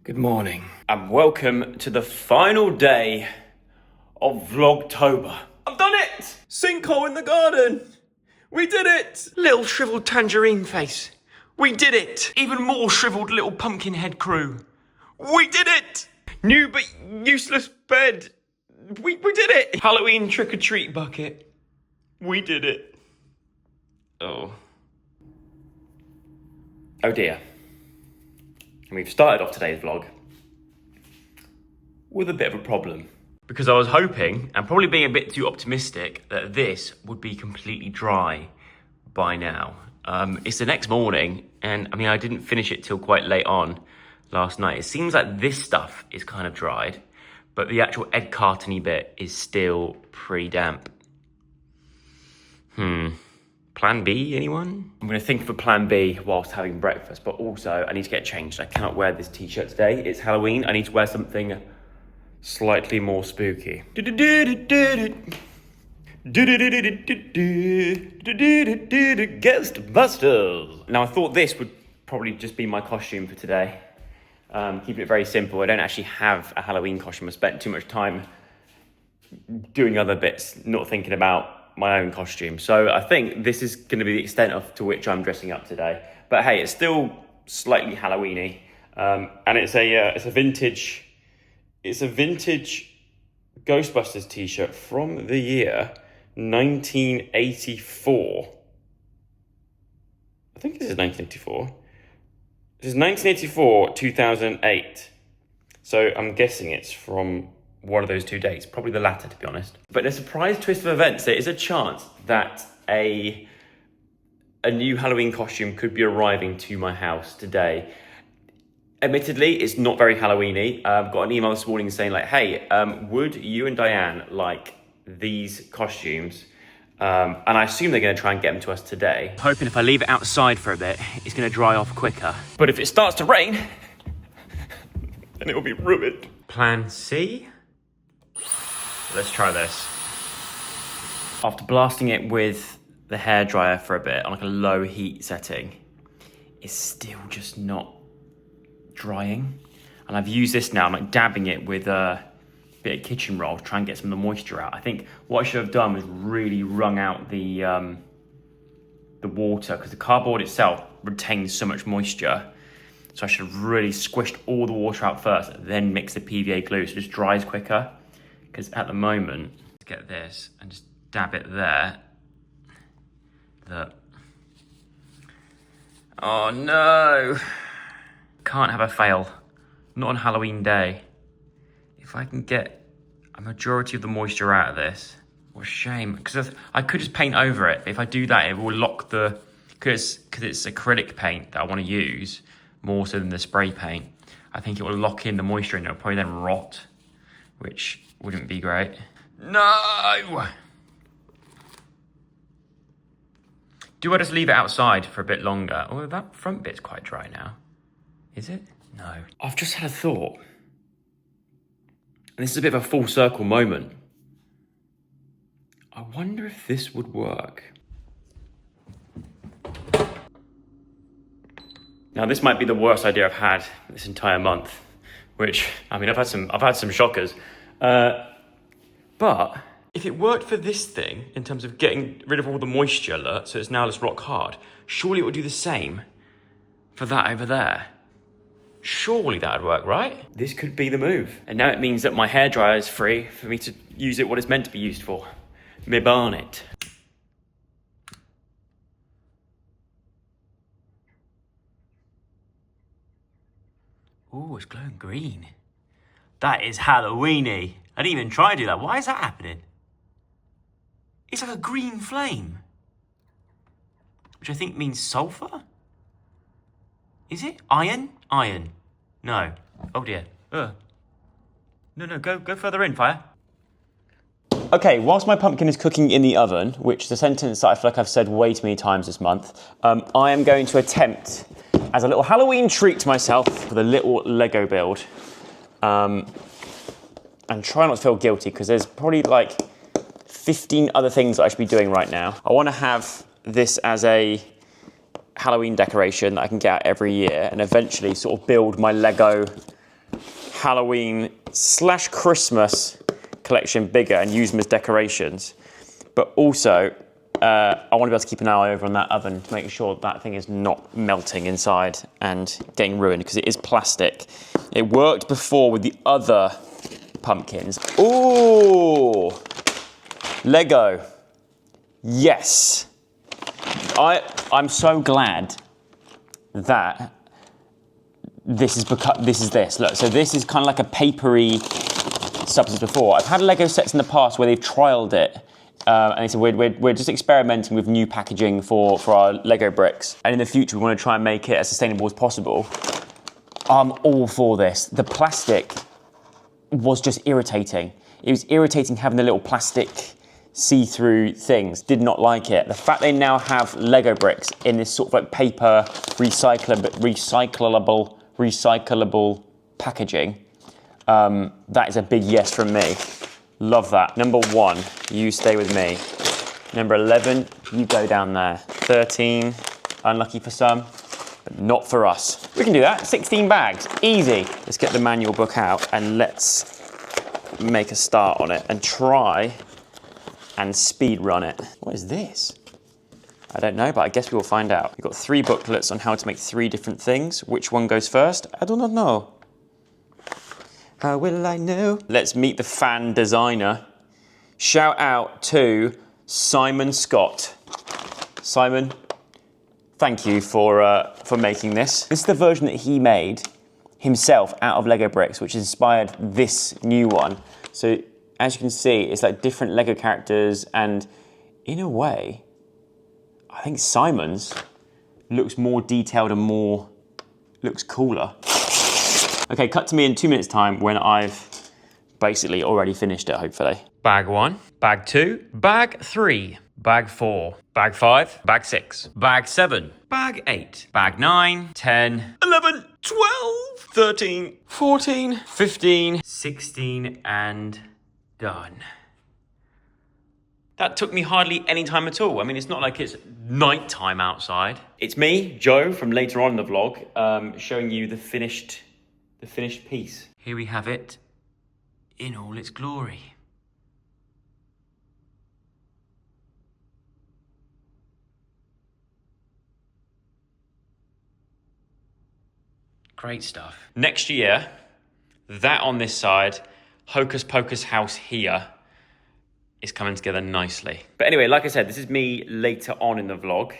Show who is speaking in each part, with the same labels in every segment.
Speaker 1: Good morning and welcome to the final day of Vlogtober. I've done it! Sinkhole in the garden! We did it! Little shriveled tangerine face. We did it! Even more shriveled little pumpkin head crew. We did it! New but useless bed. We did it! Halloween trick-or-treat bucket. We did it. Oh dear. And we've started off today's vlog with a bit of a problem. Because I was hoping, and probably being a bit too optimistic, that this would be completely dry by now. It's the next morning, and I mean, I didn't finish it till quite late on last night. It seems like this stuff is kind of dried, but the actual egg cartony bit is still pretty damp. Plan B, anyone? I'm gonna think of a plan B whilst having breakfast, but also I need to get changed. I cannot wear this t-shirt today. It's Halloween. I need to wear something slightly more spooky. Ghostbusters. Now I thought this would probably just be my costume for today. Keeping it very simple. I don't actually have a Halloween costume. I spent too much time doing other bits, not thinking about my own costume. So I think this is going to be the extent to which I'm dressing up today. But hey, it's still slightly Halloween-y. And it's a vintage Ghostbusters t-shirt from the year 1984. I think this is 1984. This is 1984, 2008. So I'm guessing it's from one of those two dates, probably the latter, to be honest. But in a surprise twist of events, there is a chance that a new Halloween costume could be arriving to my house today. Admittedly, it's not very Halloween-y. I've got an email this morning saying like, hey, would you and Diane like these costumes? And I assume they're gonna try and get them to us today. Hoping if I leave it outside for a bit, it's gonna dry off quicker. But if it starts to rain, then it will be ruined. Plan C? Let's try this. After blasting it with the hairdryer for a bit on like a low heat setting, it's still just not drying. And I've used this now, I'm like dabbing it with a bit of kitchen roll to try and get some of the moisture out. I think what I should have done was really wrung out the water, because the cardboard itself retains so much moisture. So I should have really squished all the water out first, then mix the PVA glue so it just dries quicker. Because at the moment, let's get this and just dab it there. Look. Oh no! Can't have a fail. Not on Halloween day. If I can get a majority of the moisture out of this, what a shame. Because I could just paint over it. If I do that, it will lock the, because it's acrylic paint that I want to use more so than the spray paint. I think it will lock in the moisture and it'll probably then rot, which wouldn't be great. No! Do I just leave it outside for a bit longer? Oh, that front bit's quite dry now. Is it? No. I've just had a thought. And this is a bit of a full circle moment. I wonder if this would work. Now this might be the worst idea I've had this entire month, which, I mean, I've had some shockers. But if it worked for this thing in terms of getting rid of all the moisture, so it's now just rock hard, surely it would do the same for that over there. Surely that would work, right? This could be the move. And now it means that my hairdryer is free for me to use it what it's meant to be used for. Me barnet. Ooh, it's glowing green. That is Halloween-y. I didn't even try to do that. Why is that happening? It's like a green flame. Which I think means sulfur? Is it? Iron? Iron. No. Oh dear. No, go further in, fire. Okay, whilst my pumpkin is cooking in the oven, which is a sentence that I feel like I've said way too many times this month, I am going to attempt, as a little Halloween treat to myself, with a little Lego build. And try not to feel guilty, because there's probably like 15 other things that I should be doing right now. I want to have this as a Halloween decoration that I can get out every year and eventually sort of build my Lego Halloween / Christmas collection bigger and use them as decorations. But also, I want to be able to keep an eye over on that oven to make sure that thing is not melting inside and getting ruined, because it is plastic. It worked before with the other pumpkins. Ooh, Lego. Yes. I'm so glad that this is this. Look, so this is kind of like a papery substance before. I've had Lego sets in the past where they've trialed it. And they said, we're just experimenting with new packaging for our Lego bricks. And in the future, we want to try and make it as sustainable as possible. I'm all for this. The plastic was just irritating. It was irritating having the little plastic see-through things. Did not like it. The fact they now have Lego bricks in this sort of like paper, recyclable packaging, that is a big yes from me. Love that. Number 1, you stay with me. Number 11, you go down there. 13, unlucky for some, but not for us. We can do that. 16 bags, easy. Let's get the manual book out and let's make a start on it and try and speed run it. What is this? I don't know, but I guess we will find out. We've got 3 booklets on how to make 3 different things. Which one goes first? I do not know. How will I know? Let's meet the fan designer. Shout out to Simon Scott. Simon, thank you for making this. This is the version that he made himself out of Lego bricks, which inspired this new one. So as you can see, it's like different Lego characters, and in a way, I think Simon's looks more detailed and looks cooler. Okay, cut to me in 2 minutes time when I've basically already finished it, hopefully. Bag 1, bag 2, bag 3, bag 4, bag 5, bag 6, bag 7, bag 8, bag 9, 10, 11, 12, 13, 14, 15, 16, and done. That took me hardly any time at all. I mean, it's not like it's nighttime outside. It's me, Joe, from later on in the vlog, showing you the finished piece. Here we have it in all its glory. Great stuff. Next year, that on this side, Hocus Pocus house here is coming together nicely. But anyway, like I said, this is me later on in the vlog.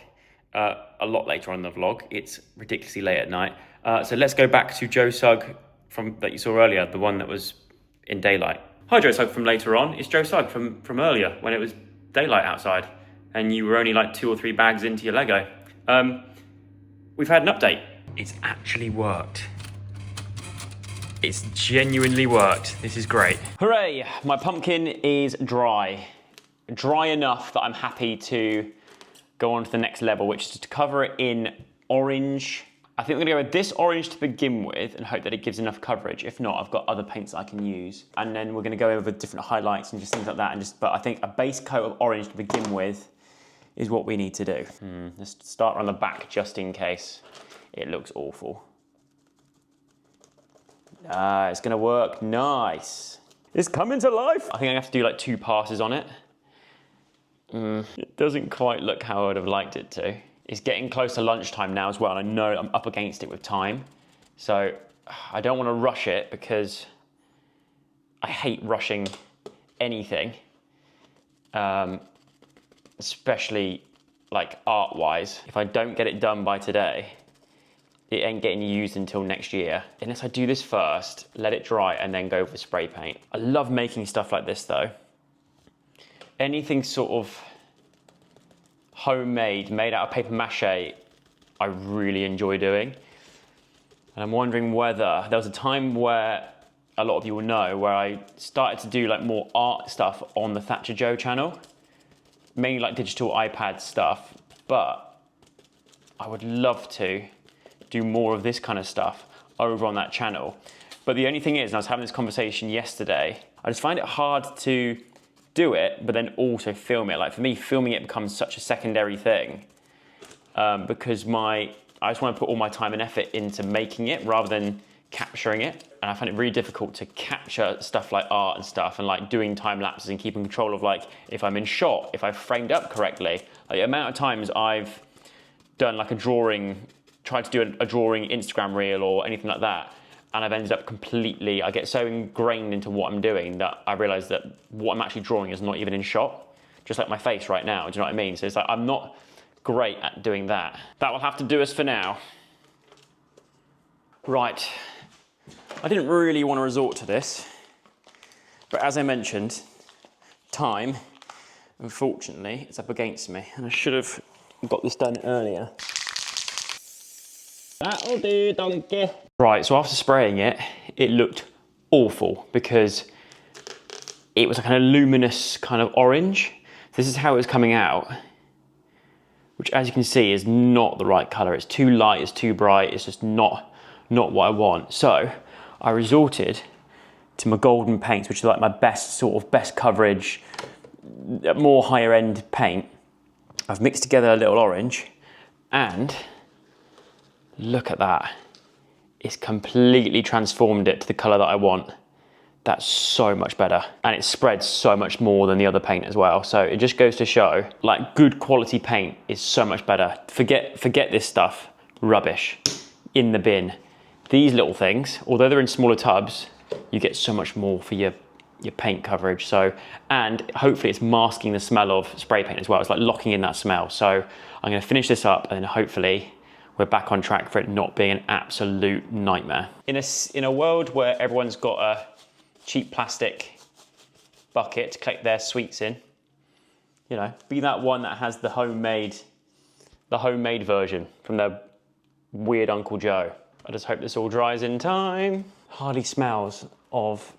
Speaker 1: A lot later on in the vlog. It's ridiculously late at night. So let's go back to Joe Sugg that you saw earlier, the one that was in daylight. Hi, Joe Sugg from later on. It's Joe Sugg from earlier when it was daylight outside and you were only like 2 or 3 bags into your Lego. We've had an update. It's actually worked. It's genuinely worked. This is great. Hooray! My pumpkin is dry. Dry enough that I'm happy to go on to the next level, which is to cover it in orange. I think I'm gonna go with this orange to begin with and hope that it gives enough coverage. If not, I've got other paints that I can use. And then we're gonna go over different highlights and just things like that. But I think a base coat of orange to begin with is what we need to do. Let's start on the back just in case it looks awful. It's gonna work, nice. It's coming to life. I think I have to do like 2 passes on it. It doesn't quite look how I would have liked it to. It's getting close to lunchtime now as well, and I know I'm up against it with time. So I don't want to rush it because I hate rushing anything, especially like art-wise. If I don't get it done by today, it ain't getting used until next year. Unless I do this first, let it dry, and then go for spray paint. I love making stuff like this though. Anything sort of homemade, made out of paper mache, I really enjoy doing. And I'm wondering whether, there was a time where, a lot of you will know, where I started to do like more art stuff on the Thatcher Joe channel, mainly like digital iPad stuff, but I would love to do more of this kind of stuff over on that channel. But the only thing is, and I was having this conversation yesterday, I just find it hard to do it, but then also film it. Like for me, filming it becomes such a secondary thing because I just want to put all my time and effort into making it rather than capturing it, and I find it really difficult to capture stuff like art and stuff, and like doing time lapses and keeping control of like if I'm in shot, if I've framed up correctly. Like the amount of times I've done like a drawing, tried to do a drawing Instagram reel or anything like that, and I've ended up completely, I get so ingrained into what I'm doing that I realise that what I'm actually drawing is not even in shot, just like my face right now, do you know what I mean? So it's like I'm not great at doing that. That will have to do us for now. Right. I didn't really want to resort to this, but as I mentioned, time, unfortunately, is up against me, and I should have got this done earlier. That'll do, donkey. Right, so after spraying it, it looked awful because it was like an luminous kind of orange. This is how it was coming out, which as you can see is not the right colour. It's too light, it's too bright, it's just not what I want. So I resorted to my golden paints, which is like my best coverage, more higher end paint. I've mixed together a little orange, and look at that. It's completely transformed it to the colour that I want. That's so much better. And it spreads so much more than the other paint as well. So it just goes to show, like, good quality paint is so much better. Forget this stuff, rubbish, in the bin. These little things, although they're in smaller tubs, you get so much more for your paint coverage. So, and hopefully it's masking the smell of spray paint as well. It's like locking in that smell. So I'm gonna finish this up, and then hopefully we're back on track for it not being an absolute nightmare. In a world where everyone's got a cheap plastic bucket to collect their sweets in, you know, be that one that has the homemade version from their weird Uncle Joe. I just hope this all dries in time. Hardly smells of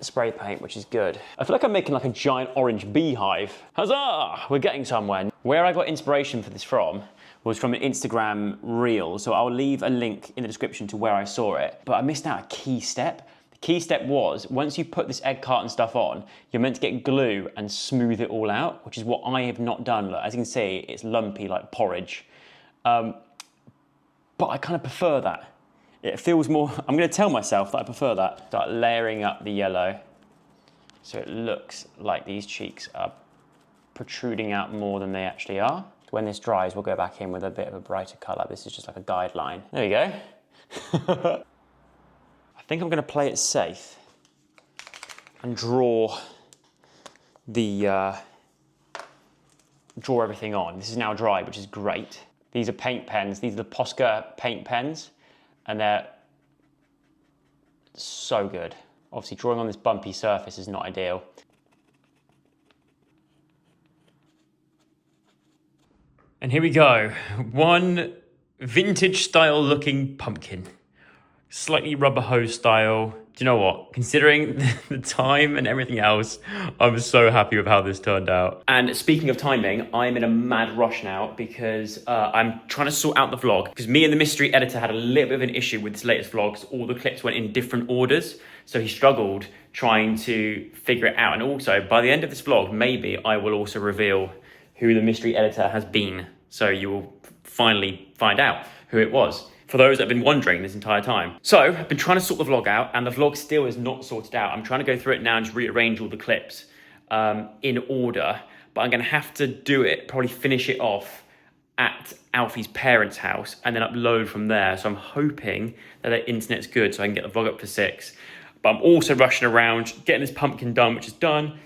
Speaker 1: spray paint, which is good. I feel like I'm making like a giant orange beehive. Huzzah! We're getting somewhere. Where I got inspiration for this from was from an Instagram reel. So I'll leave a link in the description to where I saw it. But I missed out a key step. The key step was, once you put this egg carton stuff on, you're meant to get glue and smooth it all out, which is what I have not done. Look, as you can see, it's lumpy like porridge. But I kind of prefer that. It feels more, I'm gonna tell myself that I prefer that. Start layering up the yellow so it looks like these cheeks are protruding out more than they actually are. When this dries, we'll go back in with a bit of a brighter color. This is just like a guideline. There we go. I think I'm gonna play it safe and draw everything on. This is now dry, which is great. These are paint pens. These are the Posca paint pens, and they're so good. Obviously, drawing on this bumpy surface is not ideal. And here we go. One vintage style looking pumpkin. Slightly rubber hose style. Do you know what? Considering the time and everything else, I'm so happy with how this turned out. And speaking of timing, I'm in a mad rush now because I'm trying to sort out the vlog. Because me and the mystery editor had a little bit of an issue with this latest vlog because all the clips went in different orders. So he struggled trying to figure it out. And also, by the end of this vlog, maybe I will also reveal who the mystery editor has been. So you will finally find out who it was, for those that have been wondering this entire time. So I've been trying to sort the vlog out, and the vlog still is not sorted out. I'm trying to go through it now and just rearrange all the clips in order, but I'm gonna have to do it, probably finish it off at Alfie's parents' house and then upload from there. So I'm hoping that their internet's good so I can get the vlog up for 6. But I'm also rushing around, getting this pumpkin done, which is done.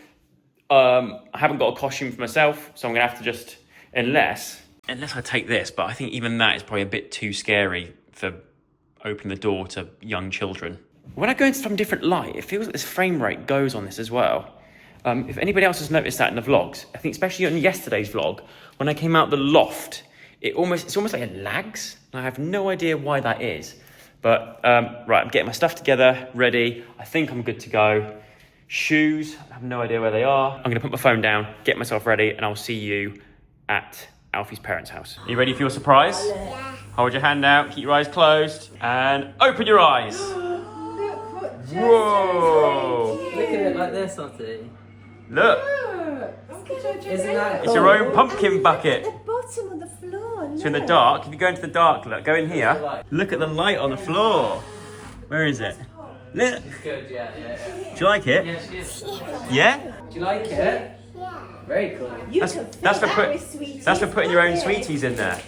Speaker 1: I haven't got a costume for myself, so I'm gonna have to just, unless I take this, but I think even that is probably a bit too scary for opening the door to young children. When I go into some different light, it feels like this frame rate goes on this as well. If anybody else has noticed that in the vlogs, I think especially on yesterday's vlog, when I came out the loft, it's almost like it lags. And I have no idea why that is. But right, I'm getting my stuff together, ready. I think I'm good to go. Shoes, I have no idea where they are. I'm gonna put my phone down, get myself ready, and I'll see you at Alfie's parents' house. Are you ready for your surprise? Yeah. Hold your hand out, keep your eyes closed, and open your eyes. Whoa!
Speaker 2: Look at it like this, Ottie.
Speaker 1: Look!
Speaker 2: Isn't that cool?
Speaker 1: It's your own pumpkin bucket.
Speaker 3: At the bottom of the floor.
Speaker 1: So in the dark, if you go into the dark, look, go in here. Look at the light on the floor. Where is it? Look.
Speaker 2: Good, yeah.
Speaker 1: Do you like it?
Speaker 2: Yeah, she is.
Speaker 1: Yeah?
Speaker 2: Do you like it? Very cool.
Speaker 1: That's for putting your own sweeties in there.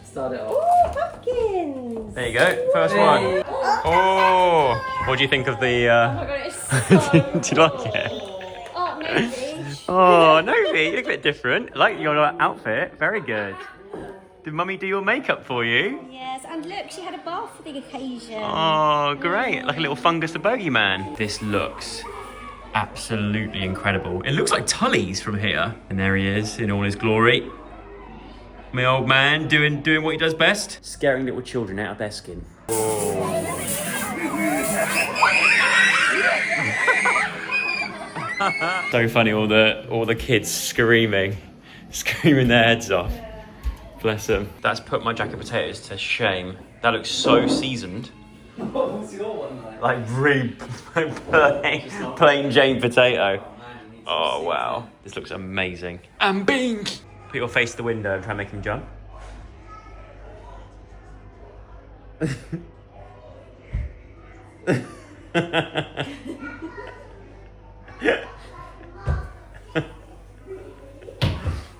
Speaker 2: Start it off.
Speaker 3: Oh, pumpkins!
Speaker 1: There you go, first one. Oh, what do you think of the?
Speaker 3: Oh my god, it's so
Speaker 1: Do you like it?
Speaker 3: Oh, maybe.
Speaker 1: Oh, Novi, you look a bit different. I like your outfit. Very good. Did Mummy do your makeup for you?
Speaker 3: Yes, and look, she had a bath for the occasion.
Speaker 1: Oh, great. Like a little fungus the bogeyman. This looks absolutely incredible. It looks like Tully's from here. And there he is in all his glory. My old man doing what he does best. Scaring little children out of their skin. So funny, all the kids screaming their heads off. Bless them. That's put my jacket potatoes to shame. That looks so seasoned.
Speaker 2: What's your one like?
Speaker 1: Like really plain Jane potato. Oh wow, this looks amazing. And bing! Put your face to the window and try and make him jump.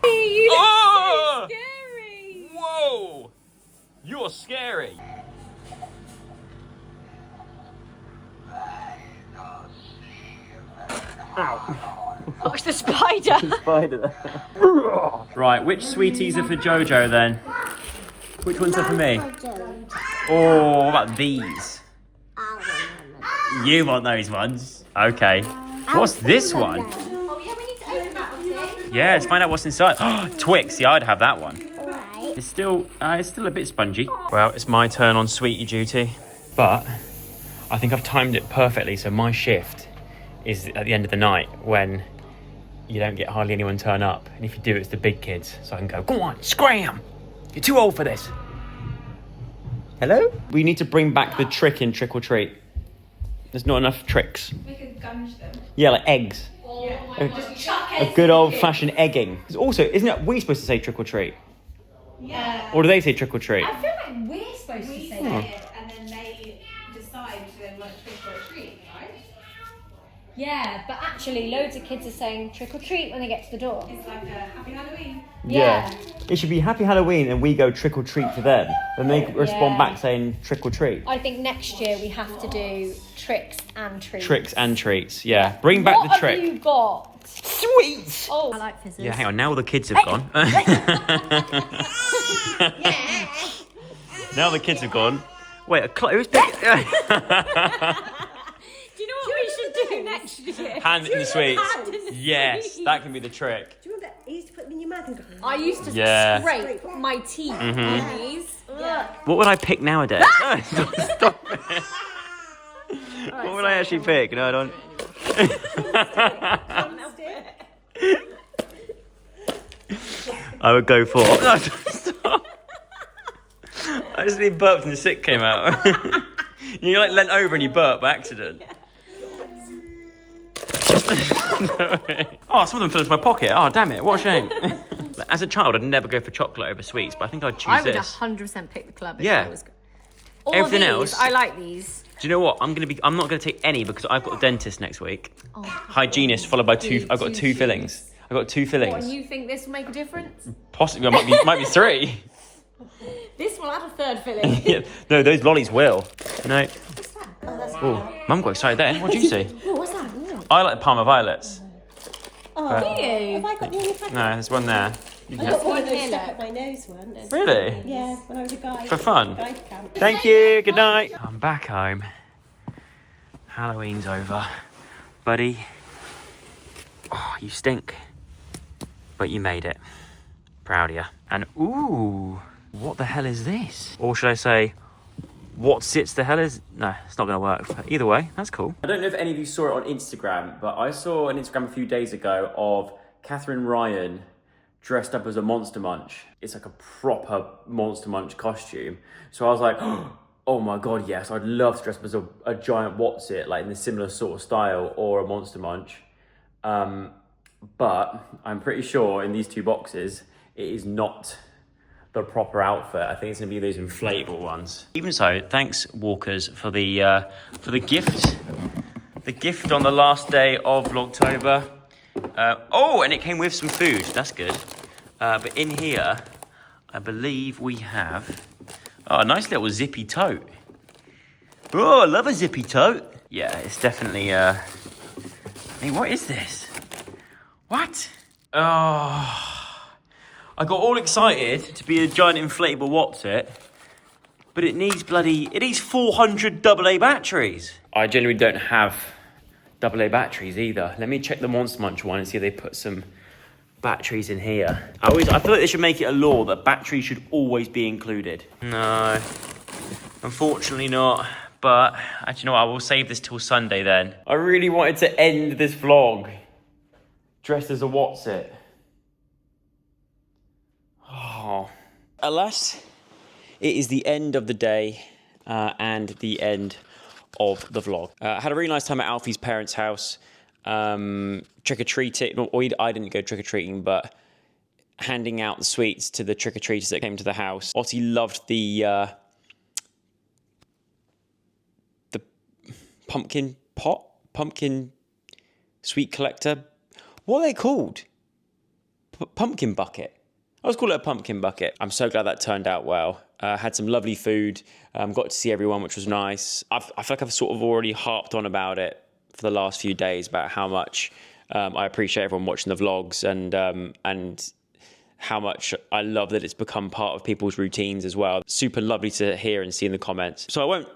Speaker 1: Oh!
Speaker 3: Scary!
Speaker 1: Whoa! You're scary.
Speaker 3: Watch the spider!
Speaker 1: Spider. Right, which sweeties are for Jojo then? Which ones are for me? Oh, what about these? You want those ones? Okay. What's this one?
Speaker 3: Oh yeah, we need to open that one,
Speaker 1: Yeah, let's find out what's inside. Twix, yeah, I'd have that one.
Speaker 3: Alright.
Speaker 1: It's still a bit spongy. Well, it's my turn on sweetie duty, but I think I've timed it perfectly. So my shift is at the end of the night when you don't get hardly anyone turn up, and if you do, it's the big kids. So I can go on, scram! You're too old for this. Hello? We need to bring back the trick in Trick or Treat. There's not enough tricks.
Speaker 4: We could gunge them.
Speaker 1: Yeah, like eggs.
Speaker 4: Just chuck
Speaker 1: A good old-fashioned egging. 'Cause also, isn't it we supposed to say Trick or Treat?
Speaker 4: Yeah.
Speaker 1: Or do they say Trick or Treat?
Speaker 4: I feel like we're supposed
Speaker 3: We
Speaker 4: to
Speaker 3: say
Speaker 4: say it, and then they decide if they want trick or treat, right?
Speaker 3: Yeah, but actually loads of kids are saying trick or treat when they get to the door.
Speaker 4: It's like a Happy Halloween.
Speaker 3: Yeah.
Speaker 1: It should be Happy Halloween and we go trick or treat to them. And they respond
Speaker 3: Yeah.
Speaker 1: back saying trick or treat.
Speaker 3: I think next year we have to do tricks and treats.
Speaker 1: Tricks and treats, yeah. Bring back the trick.
Speaker 3: What have you got?
Speaker 1: Sweets!
Speaker 3: Oh, I like fizzes.
Speaker 1: Yeah, hang on, now all the kids have gone. Now the kids have gone. Wait, who's big?
Speaker 3: Do you know what we should do next year?
Speaker 1: Hand in the sweets.
Speaker 3: Hand in the
Speaker 1: Yes,
Speaker 3: sweets.
Speaker 1: that can be the trick.
Speaker 5: Do you remember you used to put them in your mouth and go?
Speaker 3: I used to
Speaker 1: Yeah.
Speaker 3: scrape my teeth on these. Ugh.
Speaker 1: What would I pick nowadays? Stop it. What would I actually pick? No, I don't. I would go for. No, stop. I just need burped and the sick came out. You like leant over and you burped by accident. Oh, some of them fell into my pocket. Oh, damn it! What a shame. As a child, I'd never go for chocolate over sweets, but I think I'd choose
Speaker 6: I would
Speaker 1: this.
Speaker 6: 100% pick the club if
Speaker 1: Yeah.
Speaker 6: I was. All
Speaker 1: Everything
Speaker 6: these,
Speaker 1: else-
Speaker 6: I like these.
Speaker 1: Do you know what? I'm not gonna take any because I've got a dentist next week. Hygienist followed by two. I've got two fillings. I've got two
Speaker 6: What,
Speaker 1: fillings.
Speaker 6: and you think this will make a difference?
Speaker 1: Possibly, might be three.
Speaker 6: This will add a third filling.
Speaker 1: Yeah. No, those lollies will. No.
Speaker 6: What's that? Oh, that's
Speaker 1: Oh, Mum got excited there. What do you see?
Speaker 6: Oh, what's that? Ooh.
Speaker 1: I like the Parma violets.
Speaker 5: Oh,
Speaker 1: But-
Speaker 6: Do you?
Speaker 5: have I got the only packet?
Speaker 1: No, there's one there. You
Speaker 5: I
Speaker 1: can
Speaker 5: got
Speaker 1: have-
Speaker 5: one of those
Speaker 6: Here,
Speaker 5: stuck
Speaker 6: look.
Speaker 5: up my nose once.
Speaker 1: Really?
Speaker 5: Yeah, when I was a guy.
Speaker 1: For fun?
Speaker 5: Guy camp.
Speaker 1: Thank you. Good night. I'm back home. Halloween's over, buddy. Oh, you stink, but you made it. Proud of you. And ooh, what the hell is this? Or should I say, what's it the hell is? No, it's not going to work. But either way, that's cool. I don't know if any of you saw it on Instagram, but I saw an Instagram a few days ago of Catherine Ryan dressed up as a Monster Munch. It's like a proper Monster Munch costume. So I was like, oh my God, yes, I'd love to dress up as a giant what's it, like in a similar sort of style, or a Monster Munch. But I'm pretty sure in these two boxes, it is not the proper outfit. I think it's gonna be those inflatable ones. Even so, thanks Walkers for the gift. The gift on the last day of Vlogtober. Oh, and it came with some food. That's good. But in here, I believe we have a nice little zippy tote. Oh, I love a zippy tote. Yeah, it's definitely. Hey, what is this? What? Oh. I got all excited to be a giant inflatable What's-It, but it needs 400 AA batteries. I genuinely don't have AA batteries either. Let me check the Monster Munch one and see if they put some batteries in here. I feel like they should make it a law that batteries should always be included. No, unfortunately not. But actually, you know what? I will save this till Sunday then. I really wanted to end this vlog dressed as a What's-It. Oh. Alas, it is the end of the day and the end of the vlog. I had a really nice time at Alfie's parents' house. Trick-or-treating, or I didn't go trick-or-treating, but handing out the sweets to the trick-or-treaters that came to the house. Ottie loved the pumpkin sweet collector. What are they called? Pumpkin bucket. I always call it a pumpkin bucket. I'm so glad that turned out well. Had some lovely food. Got to see everyone, which was nice. I feel like I've sort of already harped on about it for the last few days, about how much I appreciate everyone watching the vlogs and how much I love that it's become part of people's routines as well. Super lovely to hear and see in the comments. So I won't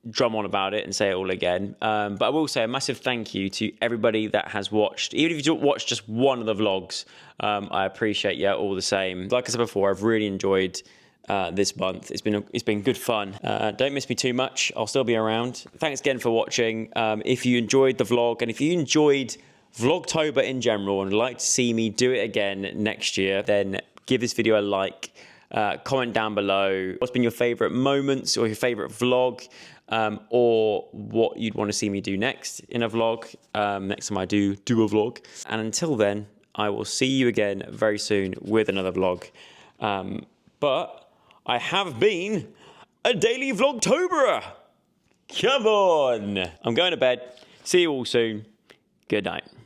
Speaker 1: drum on about it and say it all again, but I will say a massive thank you to everybody that has watched. Even if you watched just one of the vlogs, I appreciate you all the same. Like I said before, I've really enjoyed this month. It's been good fun. Don't miss me too much. I'll still be around. Thanks again for watching. If you enjoyed the vlog and if you enjoyed Vlogtober in general and would like to see me do it again next year, then give this video a like. Comment down below what's been your favorite moments or your favorite vlog, or what you'd want to see me do next in a vlog, next time I do a vlog. And until then, I will see you again very soon with another vlog. But I have been a daily Vlogtoberer. Come on. I'm going to bed. See you all soon. Good night.